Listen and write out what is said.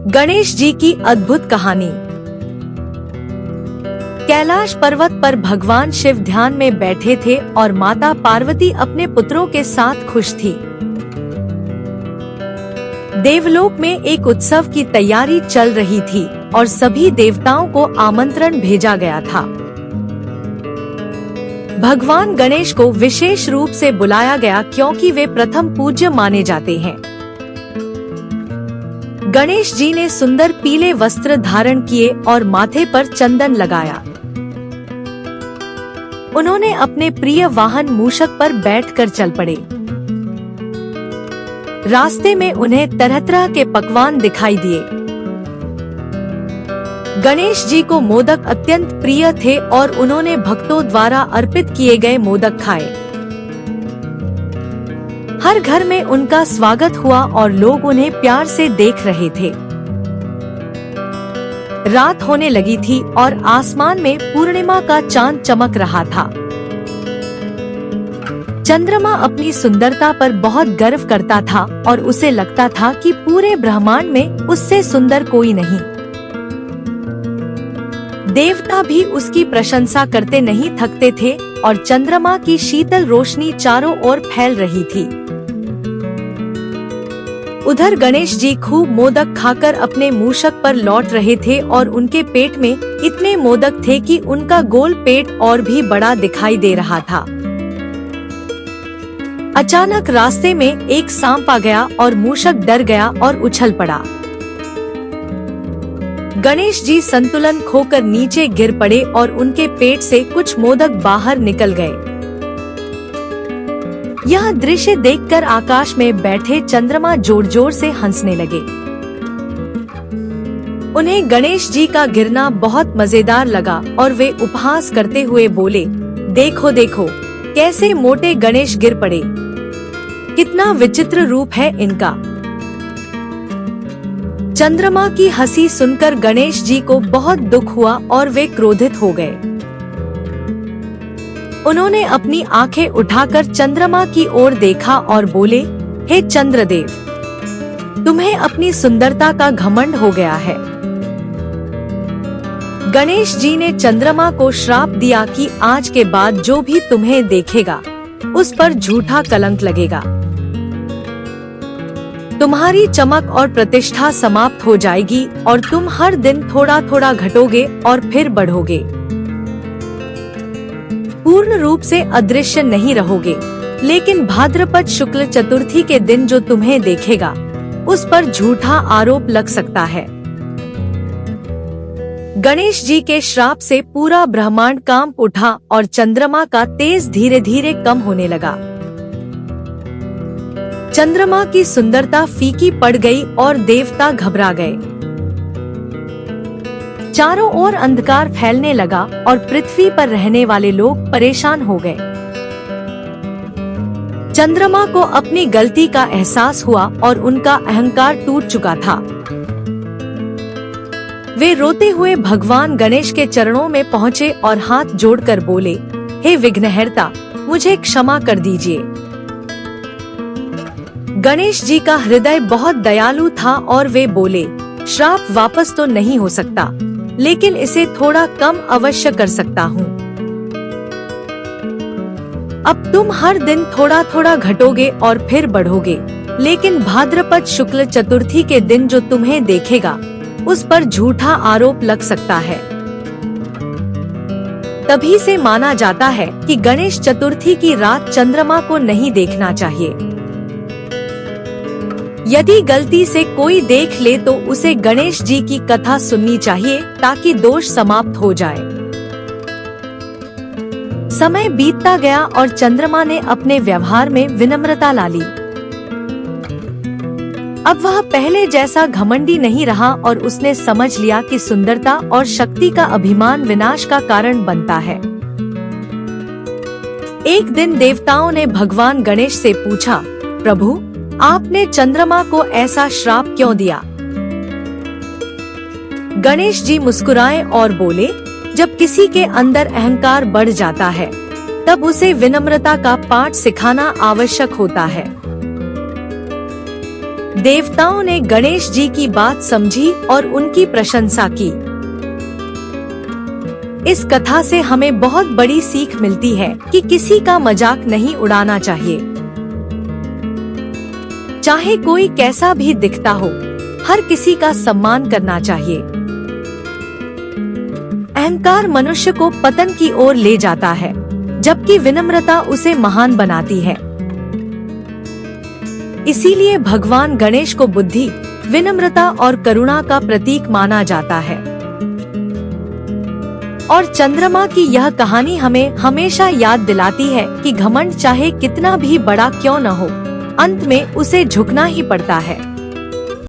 गणेश जी की अद्भुत कहानी। कैलाश पर्वत पर भगवान शिव ध्यान में बैठे थे और माता पार्वती अपने पुत्रों के साथ खुश थी। देवलोक में एक उत्सव की तैयारी चल रही थी और सभी देवताओं को आमंत्रण भेजा गया था। भगवान गणेश को विशेष रूप से बुलाया गया क्योंकि वे प्रथम पूज्य माने जाते हैं। गणेश जी ने सुंदर पीले वस्त्र धारण किए और माथे पर चंदन लगाया। उन्होंने अपने प्रिय वाहन मूषक पर बैठकर चल पड़े। रास्ते में उन्हें तरह तरह के पकवान दिखाई दिए। गणेश जी को मोदक अत्यंत प्रिय थे और उन्होंने भक्तों द्वारा अर्पित किए गए मोदक खाए। हर घर में उनका स्वागत हुआ और लोग उन्हें प्यार से देख रहे थे। रात होने लगी थी और आसमान में पूर्णिमा का चांद चमक रहा था। चंद्रमा अपनी सुंदरता पर बहुत गर्व करता था और उसे लगता था कि पूरे ब्रह्मांड में उससे सुंदर कोई नहीं। देवता भी उसकी प्रशंसा करते नहीं थकते थे और चंद्रमा की शीतल रोशनी चारों ओर फैल रही थी। उधर गणेश जी खूब मोदक खाकर अपने मूषक पर लौट रहे थे और उनके पेट में इतने मोदक थे कि उनका गोल पेट और भी बड़ा दिखाई दे रहा था। अचानक रास्ते में एक सांप आ गया और मूषक डर गया और उछल पड़ा। गणेश जी संतुलन खोकर नीचे गिर पड़े और उनके पेट से कुछ मोदक बाहर निकल गए। यह दृश्य देखकर आकाश में बैठे चंद्रमा जोर जोर से हंसने लगे। उन्हें गणेश जी का गिरना बहुत मजेदार लगा और वे उपहास करते हुए बोले, देखो देखो कैसे मोटे गणेश गिर पड़े, कितना विचित्र रूप है इनका। चंद्रमा की हंसी सुनकर गणेश जी को बहुत दुख हुआ और वे क्रोधित हो गए। उन्होंने अपनी आंखें उठाकर चंद्रमा की ओर देखा और बोले, हे चंद्रदेव, तुम्हें अपनी सुंदरता का घमंड हो गया है। गणेश जी ने चंद्रमा को श्राप दिया कि आज के बाद जो भी तुम्हें देखेगा उस पर झूठा कलंक लगेगा। तुम्हारी चमक और प्रतिष्ठा समाप्त हो जाएगी और तुम हर दिन थोड़ा थोड़ा घटोगे और फिर बढ़ोगे। पूर्ण रूप से अदृश्य नहीं रहोगे, लेकिन भाद्रपद शुक्ल चतुर्थी के दिन जो तुम्हें देखेगा उस पर झूठा आरोप लग सकता है। गणेश जी के श्राप से पूरा ब्रह्मांड कांप उठा और चंद्रमा का तेज धीरे धीरे कम होने लगा। चंद्रमा की सुंदरता फीकी पड़ गई और देवता घबरा गए। चारों ओर अंधकार फैलने लगा और पृथ्वी पर रहने वाले लोग परेशान हो गए। चंद्रमा को अपनी गलती का एहसास हुआ और उनका अहंकार टूट चुका था। वे रोते हुए भगवान गणेश के चरणों में पहुँचे और हाथ जोड़कर बोले, हे विघ्नहर्ता, मुझे क्षमा कर दीजिए। गणेश जी का हृदय बहुत दयालु था और वे बोले, श्राप वापस तो नहीं हो सकता, लेकिन इसे थोड़ा कम अवश्य कर सकता हूँ। अब तुम हर दिन थोड़ा थोड़ा घटोगे और फिर बढ़ोगे, लेकिन भाद्रपद शुक्ल चतुर्थी के दिन जो तुम्हें देखेगा उस पर झूठा आरोप लग सकता है। तभी से माना जाता है कि गणेश चतुर्थी की रात चंद्रमा को नहीं देखना चाहिए। यदि गलती से कोई देख ले तो उसे गणेश जी की कथा सुननी चाहिए ताकि दोष समाप्त हो जाए। समय बीतता गया और चंद्रमा ने अपने व्यवहार में विनम्रता ला ली। अब वह पहले जैसा घमंडी नहीं रहा और उसने समझ लिया कि सुंदरता और शक्ति का अभिमान विनाश का कारण बनता है। एक दिन देवताओं ने भगवान गणेश से पूछा, प्रभु, आपने चंद्रमा को ऐसा श्राप क्यों दिया? गणेश जी मुस्कुराए और बोले, जब किसी के अंदर अहंकार बढ़ जाता है तब उसे विनम्रता का पाठ सिखाना आवश्यक होता है। देवताओं ने गणेश जी की बात समझी और उनकी प्रशंसा की। इस कथा से हमें बहुत बड़ी सीख मिलती है कि किसी का मजाक नहीं उड़ाना चाहिए। चाहे कोई कैसा भी दिखता हो, हर किसी का सम्मान करना चाहिए। अहंकार मनुष्य को पतन की ओर ले जाता है, जबकि विनम्रता उसे महान बनाती है। इसीलिए भगवान गणेश को बुद्धि, विनम्रता और करुणा का प्रतीक माना जाता है। और चंद्रमा की यह कहानी हमें हमेशा याद दिलाती है कि घमंड चाहे कितना भी बड़ा क्यों न हो, अंत में उसे झुकना ही पड़ता है।